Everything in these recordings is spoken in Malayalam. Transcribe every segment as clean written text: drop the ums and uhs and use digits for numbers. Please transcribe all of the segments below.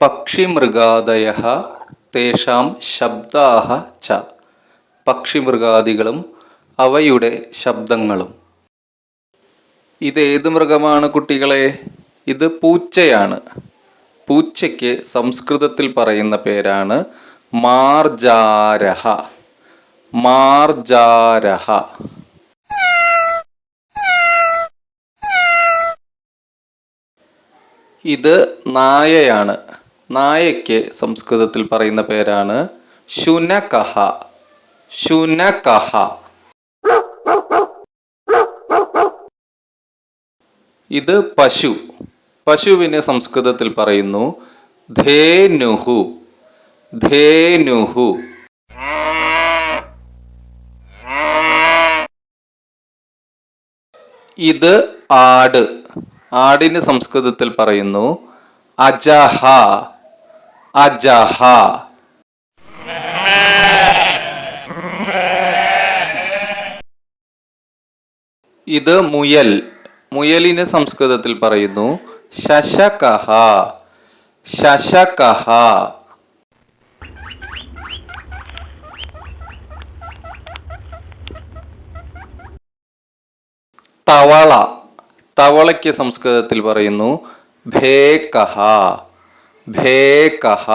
പക്ഷിമൃഗാദയഃ തേഷാം ശബ്ദാഃ ച. പക്ഷിമൃഗാദികളും അവയുടെ ശബ്ദങ്ങളും. ഇതേത് മൃഗമാണ് കുട്ടികളെ? ഇത് പൂച്ചയാണ്. പൂച്ചയ്ക്ക് സംസ്കൃതത്തിൽ പറയുന്ന പേരാണ് മാർജാരഃ. മാർജാരഃ. ഇത് നായയാണ്. നായയ്ക്ക് സംസ്കൃതത്തിൽ പറയുന്ന പേരാണ് ശുനകഃ. ശുനകഃ. ഇത് പശു. പശുവിനെ സംസ്കൃതത്തിൽ പറയുന്നു ധേനുഹു. ധേനുഹു. ഇത് ആട്. ആടിന് സംസ്കൃതത്തിൽ പറയുന്നു അജഹ. അജഹ. ഇത് മുയൽ. മുയലിന് സംസ്കൃതത്തിൽ പറയുന്നു ശശകഃ. ശശകഃ. തവള. തവളയ്ക്ക് സംസ്കൃതത്തിൽ പറയുന്നു ഭേകഃ. ഭേകഃ.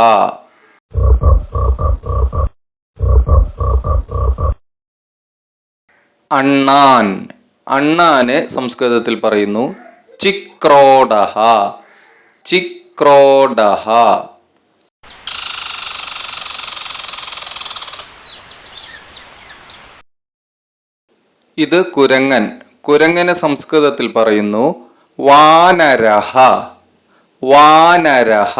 അണ്ണാൻ. അണ്ണാന് സംസ്കൃതത്തിൽ പറയുന്നു ചിക്രോഡഃ. ചിക്രോഡഃ. ഇത് കുരങ്ങൻ. കുരങ്ങന് സംസ്കൃതത്തിൽ പറയുന്നു വാനരഃ. വാനരഃ.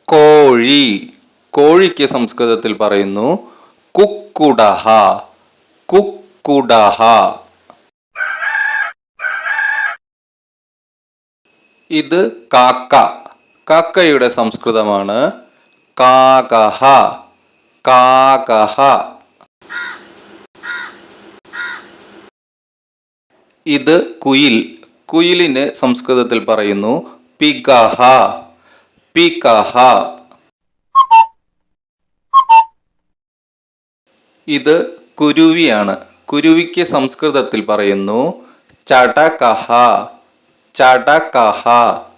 കോഴി. കോഴിക്ക് സംസ്കൃതത്തിൽ പറയുന്നു കുക്കുടഃ. കുക്കുടഃ. ഇത് കാക്ക. കാക്കയുടെ സംസ്കൃതമാണ് കാകഃ. കാകഃ. ഇത് കുയിൽ. കുയിലിന് സംസ്കൃതത്തിൽ പറയുന്നു പികഃ. പികഃ. ഇത് കുരുവിയാണ്. കുരുവിക്ക് സംസ്കൃതത്തിൽ പറയുന്നു ചടകഃ. ചടകഃ.